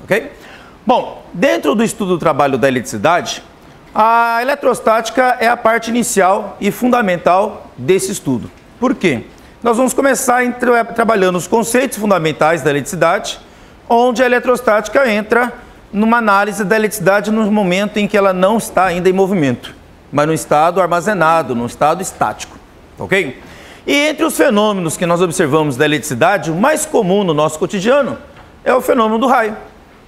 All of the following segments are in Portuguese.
ok? Bom, dentro do estudo do trabalho da eletricidade, a eletrostática é a parte inicial e fundamental desse estudo. Por quê? Nós vamos começar trabalhando os conceitos fundamentais da eletricidade, onde a eletrostática entra numa análise da eletricidade no momento em que ela não está ainda em movimento, mas no estado armazenado, no estado estático, ok? E entre os fenômenos que nós observamos da eletricidade, o mais comum no nosso cotidiano é o fenômeno do raio,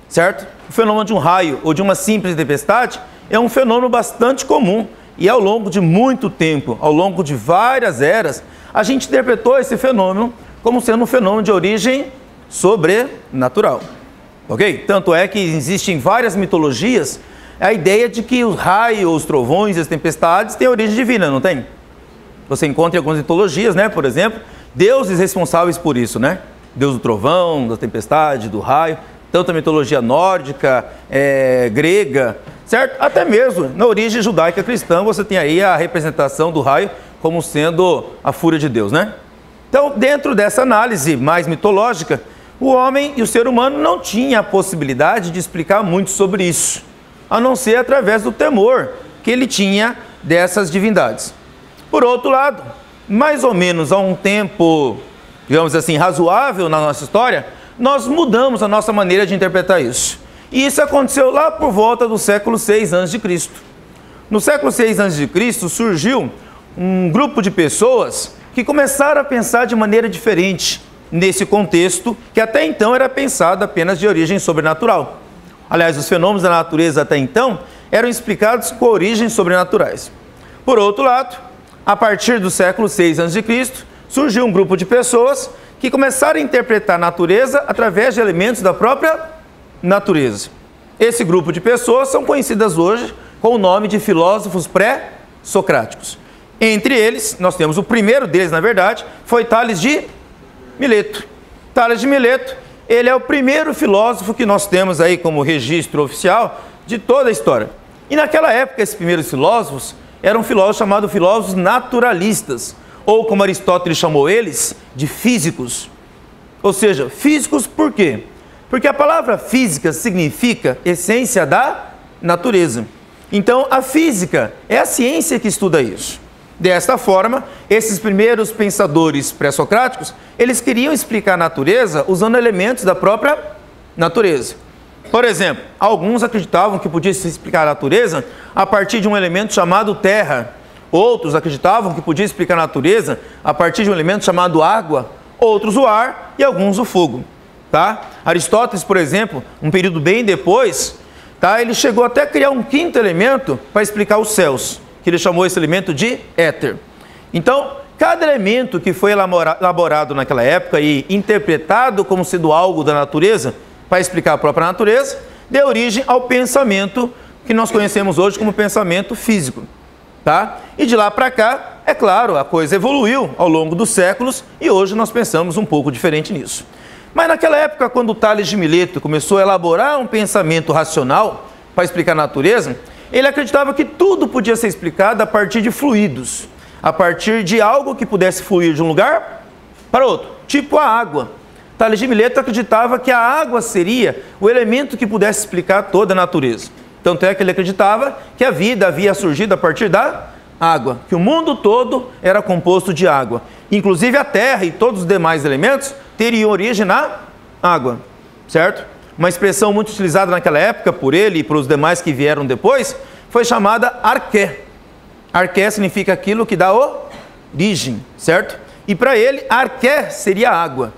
certo? O fenômeno de um raio ou de uma simples tempestade é um fenômeno bastante comum e ao longo de muito tempo, ao longo de várias eras, a gente interpretou esse fenômeno como sendo um fenômeno de origem sobrenatural, ok? Tanto é que existem várias mitologias a ideia de que os raios, os trovões e as tempestades têm origem divina, não tem? Você encontra em algumas mitologias, né? Por exemplo, deuses responsáveis por isso, né? Deus do trovão, da tempestade, do raio, tanto a mitologia nórdica, grega, certo? Até mesmo na origem judaica cristã você tem aí a representação do raio como sendo a fúria de Deus, né? Então, dentro dessa análise mais mitológica, o homem e o ser humano não tinham a possibilidade de explicar muito sobre isso, a não ser através do temor que ele tinha dessas divindades. Por outro lado, mais ou menos há um tempo, digamos assim, razoável na nossa história, nós mudamos a nossa maneira de interpretar isso. E isso aconteceu lá por volta do século VI a.C. No século VI a.C. surgiu um grupo de pessoas que começaram a pensar de maneira diferente nesse contexto que até então era pensado apenas de origem sobrenatural. Aliás, os fenômenos da natureza até então eram explicados com origens sobrenaturais. Por outro lado, a partir do século VI a.C., surgiu um grupo de pessoas que começaram a interpretar a natureza através de elementos da própria natureza. Esse grupo de pessoas são conhecidas hoje com o nome de filósofos pré-socráticos. Entre eles, nós temos o primeiro deles, na verdade, foi Tales de Mileto. Tales de Mileto, ele é o primeiro filósofo que nós temos aí como registro oficial de toda a história. E naquela época, esses primeiros filósofos eram filósofos chamados filósofos naturalistas, ou como Aristóteles chamou eles, de físicos. Ou seja, físicos por quê? Porque a palavra física significa essência da natureza. Então, a física é a ciência que estuda isso. Desta forma, esses primeiros pensadores pré-socráticos, eles queriam explicar a natureza usando elementos da própria natureza. Por exemplo, alguns acreditavam que podia se explicar a natureza a partir de um elemento chamado terra. Outros acreditavam que podia explicar a natureza a partir de um elemento chamado água. Outros o ar e alguns o fogo. Tá? Aristóteles, por exemplo, um período bem depois, tá? Ele chegou até a criar um quinto elemento para explicar os céus, que ele chamou esse elemento de éter. Então, cada elemento que foi elaborado naquela época e interpretado como sendo algo da natureza, para explicar a própria natureza, deu origem ao pensamento que nós conhecemos hoje como pensamento físico. Tá? E de lá para cá, é claro, a coisa evoluiu ao longo dos séculos e hoje nós pensamos um pouco diferente nisso. Mas naquela época, quando Tales de Mileto começou a elaborar um pensamento racional para explicar a natureza, ele acreditava que tudo podia ser explicado a partir de fluidos, a partir de algo que pudesse fluir de um lugar para outro, tipo a água. Tales de Mileto acreditava que a água seria o elemento que pudesse explicar toda a natureza. Tanto é que ele acreditava que a vida havia surgido a partir da água, que o mundo todo era composto de água. Inclusive a terra e todos os demais elementos teriam origem na água, certo? Uma expressão muito utilizada naquela época por ele e por os demais que vieram depois foi chamada arqué. Arqué significa aquilo que dá origem, certo? E para ele, arqué seria água.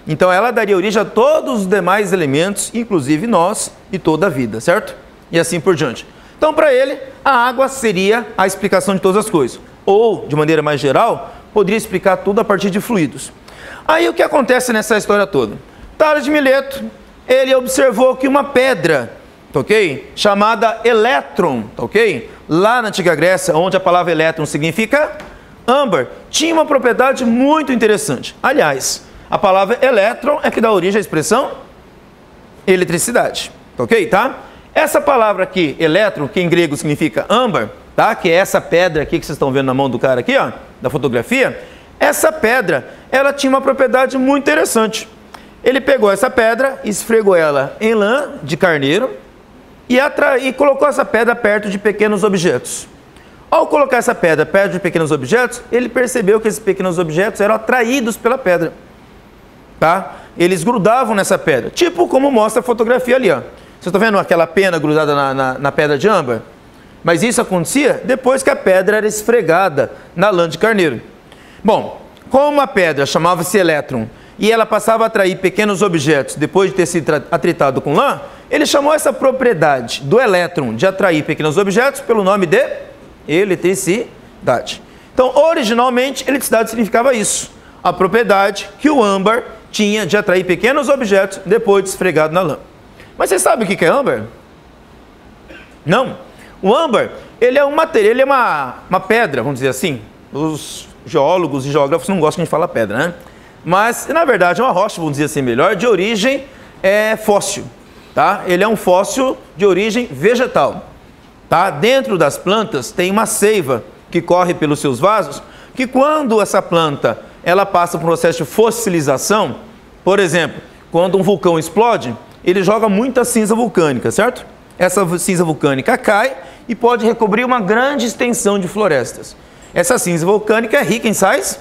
Então ela daria origem a todos os demais elementos, inclusive nós e toda a vida, certo? E assim por diante. Então para ele, a água seria a explicação de todas as coisas. Ou, de maneira mais geral, poderia explicar tudo a partir de fluidos. Aí o que acontece nessa história toda? Tales de Mileto, ele observou que uma pedra, tá ok? Chamada elétron, tá ok? Lá na antiga Grécia, onde a palavra elétron significa âmbar, tinha uma propriedade muito interessante. Aliás, a palavra elétron é que dá origem à expressão eletricidade, tá ok? Tá? Essa palavra aqui, elétron, que em grego significa âmbar, tá? Que é essa pedra aqui que vocês estão vendo na mão do cara aqui, ó, da fotografia. Essa pedra, ela tinha uma propriedade muito interessante. Ele pegou essa pedra, esfregou ela em lã de carneiro e colocou essa pedra perto de pequenos objetos. Ao colocar essa pedra perto de pequenos objetos, ele percebeu que esses pequenos objetos eram atraídos pela pedra. Tá? Eles grudavam nessa pedra, tipo como mostra a fotografia ali. Ó. Vocês estão vendo aquela pena grudada na pedra de âmbar? Mas isso acontecia depois que a pedra era esfregada na lã de carneiro. Bom, como a pedra chamava-se elétron e ela passava a atrair pequenos objetos depois de ter sido atritado com lã, ele chamou essa propriedade do elétron de atrair pequenos objetos pelo nome de eletricidade. Então, originalmente, eletricidade significava isso, a propriedade que o âmbar tinha de atrair pequenos objetos depois de esfregado na lã. Mas você sabe o que é âmbar? Não. O âmbar, ele é um material, ele é uma pedra, vamos dizer assim. Os geólogos e geógrafos não gostam de falar pedra, né? Mas, na verdade, é uma rocha, vamos dizer assim melhor, de origem fóssil. Tá? Ele é um fóssil de origem vegetal. Tá? Dentro das plantas tem uma seiva que corre pelos seus vasos, que quando essa planta ela passa por um processo de fossilização, por exemplo, quando um vulcão explode, ele joga muita cinza vulcânica, certo? Essa cinza vulcânica cai e pode recobrir uma grande extensão de florestas. Essa cinza vulcânica é rica em sais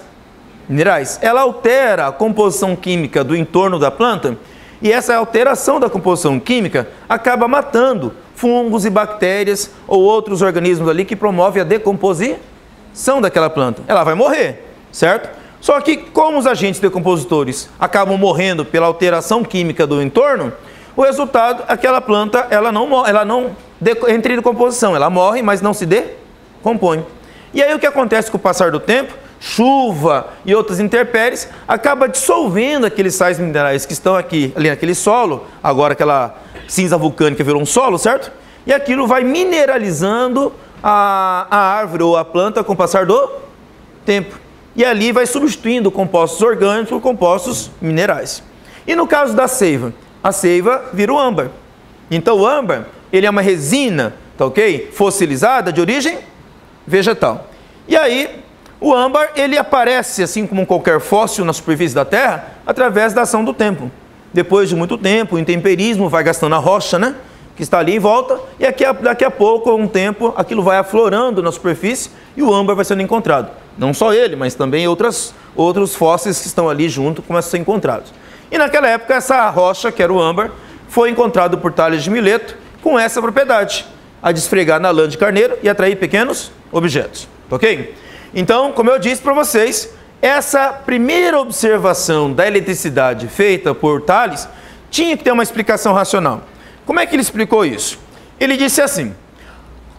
minerais. Ela altera a composição química do entorno da planta e essa alteração da composição química acaba matando fungos e bactérias ou outros organismos ali que promovem a decomposição daquela planta. Ela vai morrer, certo? Só que como os agentes decompositores acabam morrendo pela alteração química do entorno, o resultado, aquela planta, ela não entra em decomposição, ela morre, mas não se decompõe. E aí o que acontece com o passar do tempo? Chuva e outras intempéries acaba dissolvendo aqueles sais minerais que estão aqui, ali naquele solo, agora aquela cinza vulcânica virou um solo, certo? E aquilo vai mineralizando a árvore ou a planta com o passar do tempo. E ali vai substituindo compostos orgânicos por compostos minerais. E no caso da seiva, a seiva vira o âmbar. Então o âmbar, ele é uma resina, tá ok? Fossilizada de origem vegetal. E aí, o âmbar, ele aparece, assim como qualquer fóssil na superfície da Terra, através da ação do tempo. Depois de muito tempo, o intemperismo vai gastando a rocha, né? Que está ali em volta, e daqui a pouco, um tempo, aquilo vai aflorando na superfície e o âmbar vai sendo encontrado. Não só ele, mas também outros fósseis que estão ali junto começam a ser encontrados. E naquela época, essa rocha, que era o âmbar, foi encontrado por Tales de Mileto com essa propriedade, a de esfregar na lã de carneiro e atrair pequenos objetos. Ok? Então, como eu disse para vocês, essa primeira observação da eletricidade feita por Tales tinha que ter uma explicação racional. Como é que ele explicou isso? Ele disse assim,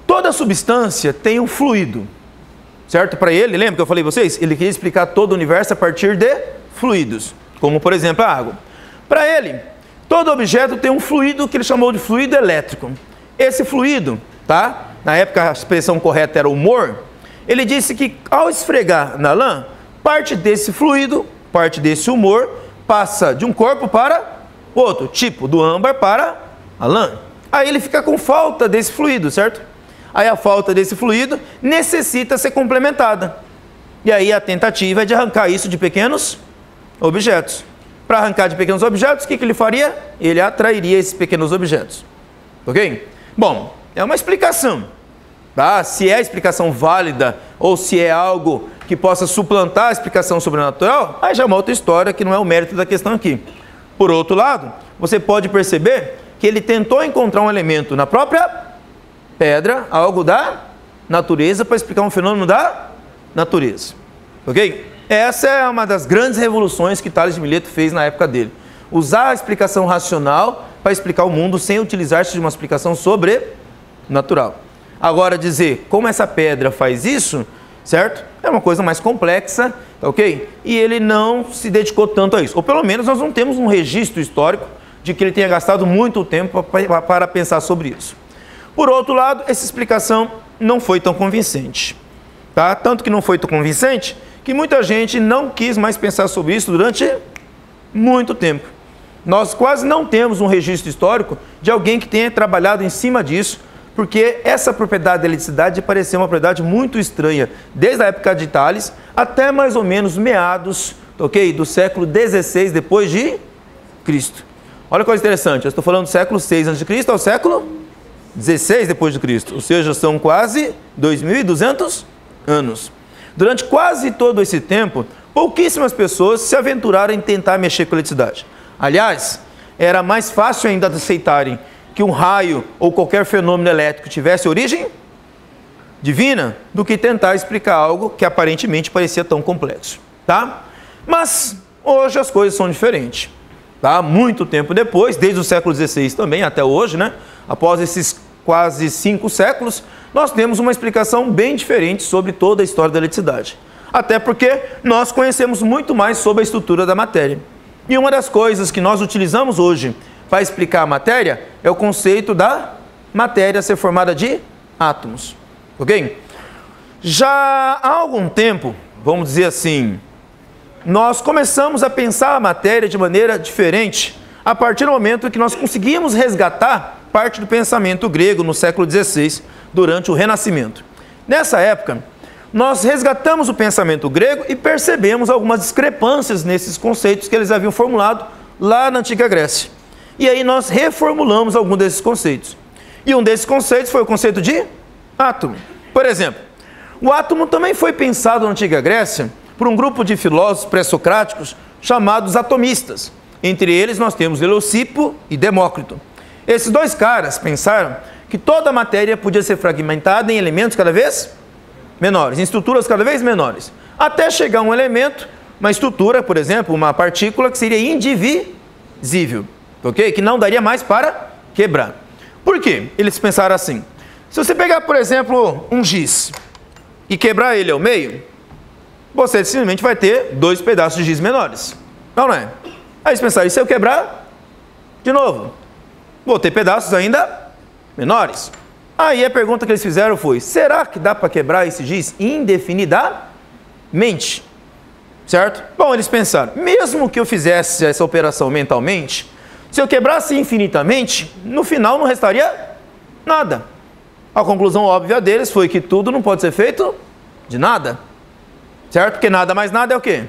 toda substância tem um fluido, certo? Para ele, lembra que eu falei para vocês? Ele queria explicar todo o universo a partir de fluidos, como por exemplo a água. Para ele, todo objeto tem um fluido que ele chamou de fluido elétrico. Esse fluido, tá? Na época a expressão correta era humor. Ele disse que ao esfregar na lã, parte desse fluido, parte desse humor, passa de um corpo para outro, tipo do âmbar para a lã. Aí ele fica com falta desse fluido, certo? Aí a falta desse fluido necessita ser complementada. E aí a tentativa é de arrancar isso de pequenos objetos. Para arrancar de pequenos objetos, o que ele faria? Ele atrairia esses pequenos objetos. Ok? Bom, é uma explicação. Tá? Se é a explicação válida ou se é algo que possa suplantar a explicação sobrenatural, aí já é uma outra história que não é o mérito da questão aqui. Por outro lado, você pode perceber que ele tentou encontrar um elemento na própria pedra, algo da natureza, para explicar um fenômeno da natureza. Ok? Essa é uma das grandes revoluções que Tales de Mileto fez na época dele. Usar a explicação racional para explicar o mundo sem utilizar-se de uma explicação sobrenatural. Agora, dizer como essa pedra faz isso, certo? É uma coisa mais complexa, ok? E ele não se dedicou tanto a isso. Ou pelo menos nós não temos um registro histórico de que ele tenha gastado muito tempo para pensar sobre isso. Por outro lado, essa explicação não foi tão convincente. Tá? Tanto que não foi tão convincente que muita gente não quis mais pensar sobre isso durante muito tempo. Nós quase não temos um registro histórico de alguém que tenha trabalhado em cima disso, porque essa propriedade da eletricidade parecia uma propriedade muito estranha, desde a época de Tales até mais ou menos meados, ok, do século XVI depois de Olha que coisa interessante, eu estou falando do século 6 a.C. ao século 16 depois de Cristo, ou seja, são quase 2.200 anos. Durante quase todo esse tempo, pouquíssimas pessoas se aventuraram em tentar mexer com a eletricidade. Aliás, era mais fácil ainda de aceitarem que um raio ou qualquer fenômeno elétrico tivesse origem divina do que tentar explicar algo que aparentemente parecia tão complexo, tá? Mas hoje as coisas são diferentes, tá? Muito tempo depois, desde o século XVI também até hoje, né? Após esses quase 5 séculos, nós temos uma explicação bem diferente sobre toda a história da eletricidade. Até porque nós conhecemos muito mais sobre a estrutura da matéria. E uma das coisas que nós utilizamos hoje para explicar a matéria é o conceito da matéria ser formada de átomos. Ok? Já há algum tempo, vamos dizer assim, nós começamos a pensar a matéria de maneira diferente a partir do momento que nós conseguimos resgatar parte do pensamento grego no século XVI, durante o Renascimento. Nessa época, nós resgatamos o pensamento grego e percebemos algumas discrepâncias nesses conceitos que eles haviam formulado lá na Antiga Grécia. E aí nós reformulamos algum desses conceitos. E um desses conceitos foi o conceito de átomo. Por exemplo, o átomo também foi pensado na Antiga Grécia por um grupo de filósofos pré-socráticos chamados atomistas. Entre eles nós temos Leucipo e Demócrito. Esses dois caras pensaram que toda a matéria podia ser fragmentada em elementos cada vez menores, em estruturas cada vez menores, até chegar a um elemento, uma estrutura, por exemplo, uma partícula que seria indivisível, ok? Que não daria mais para quebrar. Por quê? Eles pensaram assim: se você pegar, por exemplo, um giz e quebrar ele ao meio, você simplesmente vai ter 2 pedaços de giz menores. Não é? Aí eles pensaram: e se eu quebrar de novo? Vou ter pedaços ainda menores. Aí a pergunta que eles fizeram foi: será que dá para quebrar esse giz indefinidamente? Certo? Bom, eles pensaram: mesmo que eu fizesse essa operação mentalmente, se eu quebrasse infinitamente, no final não restaria nada. A conclusão óbvia deles foi que tudo não pode ser feito de nada. Certo? Porque nada mais nada é o quê?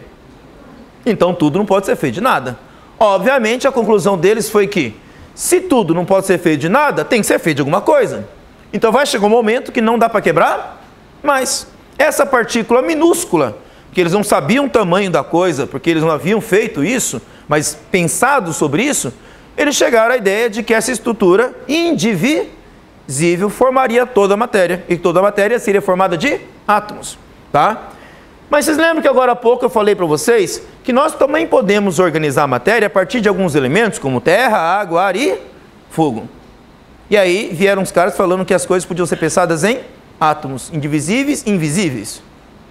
Então tudo não pode ser feito de nada. Obviamente a conclusão deles foi que se tudo não pode ser feito de nada, tem que ser feito de alguma coisa. Então vai chegar um momento que não dá para quebrar, mas essa partícula minúscula, que eles não sabiam o tamanho da coisa, porque eles não haviam feito isso, mas pensado sobre isso, eles chegaram à ideia de que essa estrutura indivisível formaria toda a matéria, e toda a matéria seria formada de átomos, tá? Mas vocês lembram que agora há pouco eu falei para vocês que nós também podemos organizar a matéria a partir de alguns elementos, como terra, água, ar e fogo. E aí vieram os caras falando que as coisas podiam ser pensadas em átomos indivisíveis e invisíveis.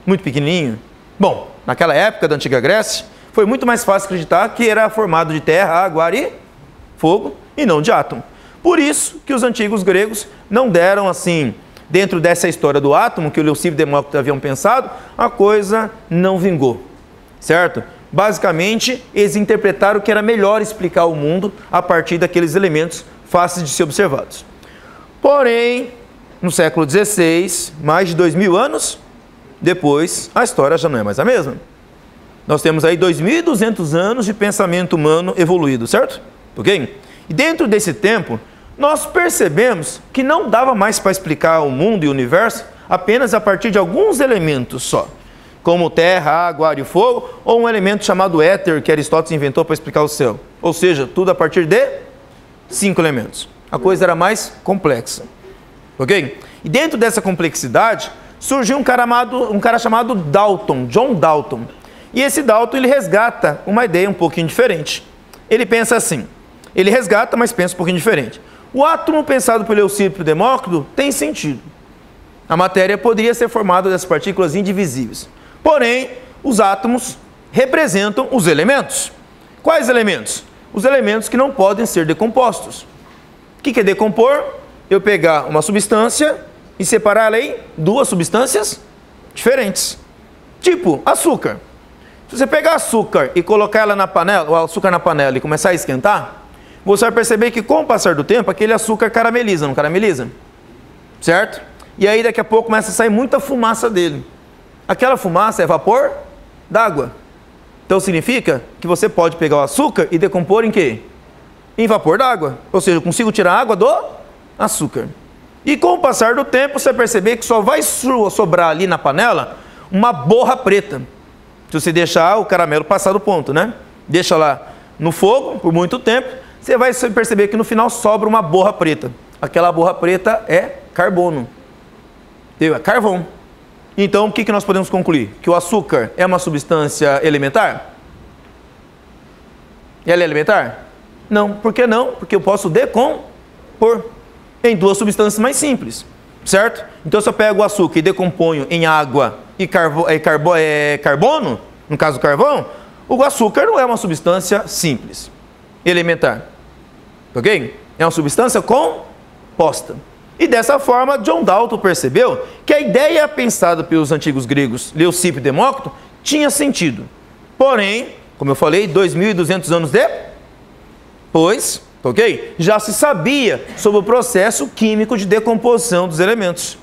Muito pequenininho. Bom, naquela época da Antiga Grécia, foi muito mais fácil acreditar que era formado de terra, água, ar e fogo, e não de átomo. Por isso que os antigos gregos não deram assim... Dentro dessa história do átomo, que o Leucipo e o Demócrito haviam pensado, a coisa não vingou, certo? Basicamente, eles interpretaram que era melhor explicar o mundo a partir daqueles elementos fáceis de ser observados. Porém, no século XVI, mais de 2000 anos depois, a história já não é mais a mesma. Nós temos aí 2.200 anos de pensamento humano evoluído, certo? Ok? E dentro desse tempo, nós percebemos que não dava mais para explicar o mundo e o universo apenas a partir de alguns elementos só, como terra, água, ar e fogo, ou um elemento chamado éter, que Aristóteles inventou para explicar o céu. Ou seja, tudo a partir de 5 elementos. A coisa era mais complexa. Ok? E dentro dessa complexidade, surgiu um cara chamado Dalton, John Dalton. E esse Dalton, ele resgata uma ideia um pouquinho diferente. Ele pensa assim, ele resgata, mas pensa um pouquinho diferente. O átomo pensado por Leucipo e Demócrito tem sentido. A matéria poderia ser formada dessas partículas indivisíveis. Porém, os átomos representam os elementos. Quais elementos? Os elementos que não podem ser decompostos. O que é decompor? Eu pegar uma substância e separar ela em 2 substâncias diferentes. Tipo, açúcar. Se você pegar açúcar e colocar ela na panela, o açúcar na panela e começar a esquentar, você vai perceber que com o passar do tempo, aquele açúcar carameliza, não carameliza? Certo? E aí daqui a pouco começa a sair muita fumaça dele. Aquela fumaça é vapor d'água. Então significa que você pode pegar o açúcar e decompor em quê? Em vapor d'água. Ou seja, eu consigo tirar a água do açúcar. E com o passar do tempo, você vai perceber que só vai sobrar ali na panela uma borra preta. Se você deixar o caramelo passar do ponto, né? Deixa lá no fogo por muito tempo, você vai perceber que no final sobra uma borra preta. Aquela borra preta é carbono. É carvão. Então, o que nós podemos concluir? Que o açúcar é uma substância elementar? Ela é elementar? Não. Por que não? Porque eu posso decompor em duas substâncias mais simples, certo? Então, se eu pego o açúcar e decomponho em água e carbono, no caso carvão, o açúcar não é uma substância simples, elementar, ok? É uma substância composta. E dessa forma, John Dalton percebeu que a ideia pensada pelos antigos gregos Leucipo e Demócrito tinha sentido. Porém, como eu falei, 2.200 anos depois, ok? Já se sabia sobre o processo químico de decomposição dos elementos,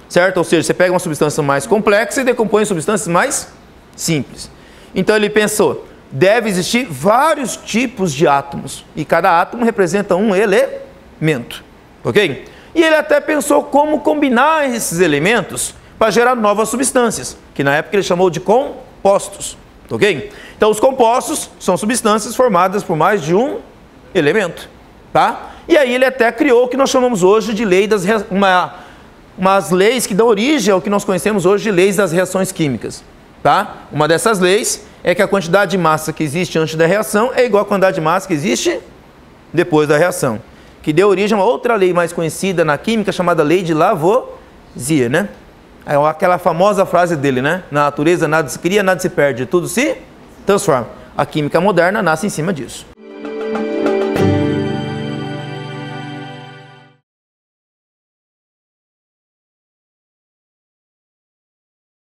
certo? Ou seja, você pega uma substância mais complexa e decompõe em substâncias mais simples. Então ele pensou, deve existir vários tipos de átomos e cada átomo representa um elemento, ok? E ele até pensou como combinar esses elementos para gerar novas substâncias, que na época ele chamou de compostos, ok? Então os compostos são substâncias formadas por mais de um elemento, tá? E aí ele até criou o que nós chamamos hoje de lei das umas leis que dão origem ao que nós conhecemos hoje de leis das reações químicas, tá? Uma dessas leis é que a quantidade de massa que existe antes da reação é igual à quantidade de massa que existe depois da reação, que deu origem a uma outra lei mais conhecida na química chamada lei de Lavoisier, né? É aquela famosa frase dele, né? Na natureza nada se cria, nada se perde, tudo se transforma. A química moderna nasce em cima disso.